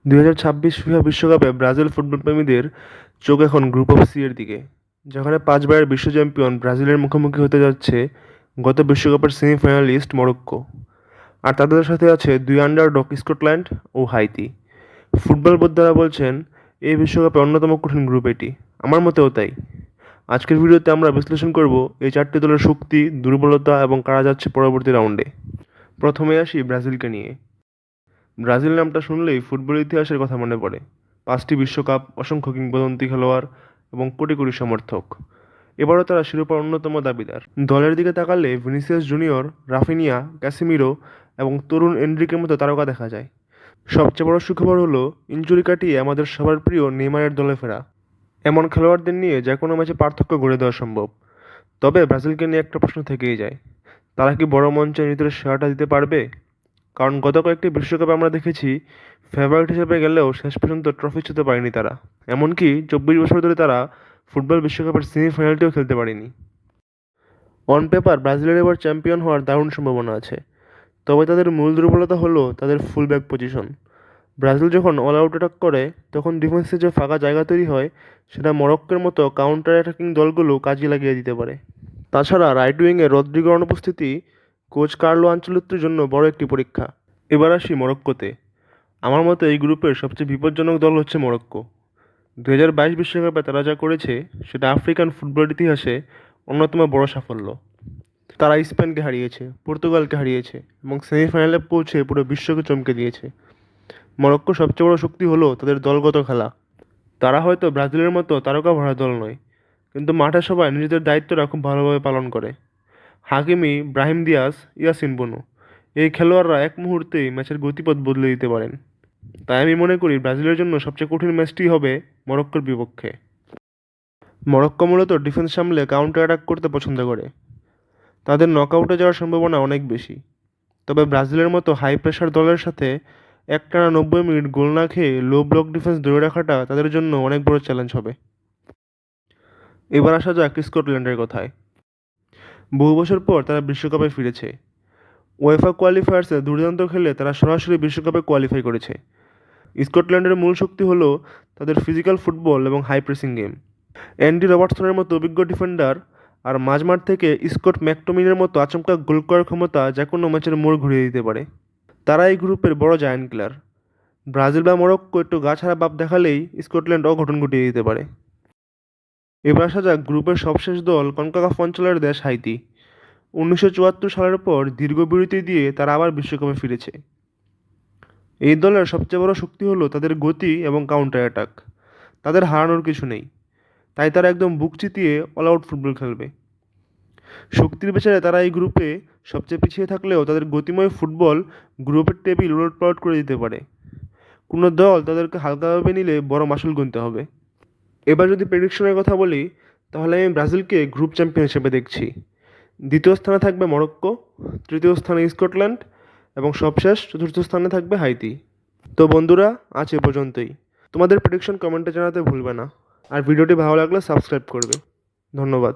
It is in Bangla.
2026 ফিফা বিশ্বকাপে ব্রাজিল ফুটবলপ্রেমীদের চোখ এখন গ্রুপ অফ সি এর দিকে, যেখানে 5বারের বিশ্ব চ্যাম্পিয়ন ব্রাজিলের মুখোমুখি হতে যাচ্ছে গত বিশ্বকাপের সেমিফাইনালিস্ট মরক্কো। আর তাদের সাথে আছে 2 আন্ডারডগ স্কটল্যান্ড ও হাইতি। ফুটবল বোদ্ধারা বলছেন এই বিশ্বকাপে অন্যতম কঠিন গ্রুপ এটি। আমার মতেও তাই। আজকের ভিডিওতে আমরা বিশ্লেষণ করব এই 4টি দলের শক্তি, দুর্বলতা এবং কারা যাচ্ছে পরবর্তী রাউন্ডে। প্রথমে আসি ব্রাজিলকে নিয়ে। ব্রাজিল নামটা শুনলেই ফুটবল ইতিহাসের কথা মনে পড়ে। 5টি বিশ্বকাপ, অসংখ্য কিংবদন্তি খেলোয়াড় এবং কোটি কোটি সমর্থক। এবারও তারা শিরোপার অন্যতম দাবিদার। দলের দিকে তাকালে ভিনিসিয়াস জুনিয়র, রাফিনিয়া, ক্যাসিমিরো এবং তরুণ এনরিকের মতো তারকা দেখা যায়। সবচেয়ে বড় সুখবর হলো ইনজুরি কাটিয়ে আমাদের সবার প্রিয় নেইমারের দলে ফেরা। এমন খেলোয়াড়দের নিয়ে যে কোনো ম্যাচে পার্থক্য গড়ে দেওয়া সম্ভব। তবে ব্রাজিলকে নিয়ে একটা প্রশ্ন থেকেই যায়, তারা কি বড় মঞ্চে নিজেদের সেরাটা দিতে পারবে? কারণ গত কয়েকটি বিশ্বকাপে আমরা দেখেছি ফেভারিট হিসেবে গেলেও শেষ পর্যন্ত ট্রফি ছুঁতে পারেনি তারা। এমনকি 24 বছর ধরে তারা ফুটবল বিশ্বকাপের সেমিফাইনালটিও খেলতে পারেনি। অন পেপার ব্রাজিলের এবার চ্যাম্পিয়ন হওয়ার দারুণ সম্ভাবনা আছে, তবে তাদের মূল দুর্বলতা হলো তাদের ফুলব্যাক পজিশন। ব্রাজিল যখন অল আউট অ্যাটাক করে তখন ডিফেন্সে যে ফাঁকা জায়গা তৈরি হয় সেটা মরক্কোর মতো কাউন্টার অ্যাটাকিং দলগুলো কাজে লাগিয়ে দিতে পারে। তাছাড়া রাইট উইংয়ে রদ্রিগোর অনুপস্থিতি কোচ কার্লো আনচেলত্তির জন্য বড় একটি পরীক্ষা। এবার আসি মরক্কোতে। আমার মতে এই গ্রুপের সবচেয়ে বিপজ্জনক দল হচ্ছে মরক্কো। 2022 বিশ্বকাপে তারা যা করেছে সেটা আফ্রিকান ফুটবলের ইতিহাসে অন্যতম বড় সাফল্য। তারা স্পেনকে হারিয়েছে, পর্তুগালকে হারিয়েছে এবং সেমিফাইনালে পৌঁছে পুরো বিশ্বকে চমকে দিয়েছে। মরক্কোর সবচেয়ে বড় শক্তি হলো তাদের দলগত খেলা। তারা হয়তো ব্রাজিলের মতো তারকা ভরা দল নয়, কিন্তু মাঠে সবাই নিজেদের দায়িত্বটা খুব ভালোভাবে পালন করে। হাকিমি, ব্রাহিম দিয়াস, ইয়াসিন বোনো, এই খেলোয়াড়রা এক মুহূর্তেই ম্যাচের গতিপথ বদলে দিতে পারেন। তাই আমি মনে করি ব্রাজিলের জন্য সবচেয়ে কঠিন ম্যাচটি হবে মরক্কোর বিপক্ষে। মরক্কো মূলত ডিফেন্স সামলে কাউন্টার অ্যাটাক করতে পছন্দ করে। তাদের নকআউটে যাওয়ার সম্ভাবনা অনেক বেশি। তবে ব্রাজিলের মতো হাই প্রেশার দলের সাথে একটানা 90 মিনিট গোল না খেয়ে লো ব্লক ডিফেন্স ধরে রাখাটা তাদের জন্য অনেক বড় চ্যালেঞ্জ হবে। এবার আসা যাক স্কটল্যান্ডের কথায়। বহু বছর পর তারা বিশ্বকাপে ফিরেছে। ওয়েফা কোয়ালিফায়ার্সে দুর্দান্ত খেলে তারা সরাসরি বিশ্বকাপে কোয়ালিফাই করেছে। স্কটল্যান্ডের মূল শক্তি হলো তাদের ফিজিক্যাল ফুটবল এবং হাই প্রেসিং গেম। অ্যান্ডি রবার্টসনের মতো অভিজ্ঞ ডিফেন্ডার আর মাঝমাঠ থেকে স্কট ম্যাকটোমিনের মতো আচমকা গোল করার ক্ষমতা যে কোনো ম্যাচের মোড় ঘুরিয়ে দিতে পারে। তারা এই গ্রুপের বড় জায়ান্ট কিলার। ব্রাজিল বা মরক্কো একটু গা ছাড়া ভাব দেখালেই স্কটল্যান্ড অঘটন ঘটিয়ে দিতে পারে। এবার আসা যাক গ্রুপের সবশেষ দল কনকাকাফ অঞ্চলের দেশ হাইতি। 1974 সালের পর দীর্ঘ বিরতি দিয়ে তারা আবার বিশ্বকাপে ফিরেছে। এই দলের সবচেয়ে বড় শক্তি হলো তাদের গতি এবং কাউন্টার অ্যাটাক। তাদের হারানোর কিছু নেই, তাই তারা একদম বুক চিতিয়ে অল আউট ফুটবল খেলবে। শক্তির বিচারে তারা এই গ্রুপে সবচেয়ে পিছিয়ে থাকলেও তাদের গতিময় ফুটবল গ্রুপের টেবিল উলটপালট করে দিতে পারে। কোনো দল তাদেরকে হালকাভাবে নিলে বড় মাসুল গুনতে হবে। এবার যদি প্রেডিকশনের কথা বলি, তাহলে আমি ব্রাজিলকে গ্রুপ চ্যাম্পিয়ন হিসেবে দেখছি। দ্বিতীয় স্থানে থাকবে মরক্কো, তৃতীয় স্থানে স্কটল্যান্ড এবং সবশেষ চতুর্থ স্থানে থাকবে হাইতি। তো বন্ধুরা, আজ এ পর্যন্তই। তোমাদের প্রেডিকশন কমেন্টে জানাতে ভুলবে না। আর ভিডিওটি ভালো লাগলে সাবস্ক্রাইব করবে। ধন্যবাদ।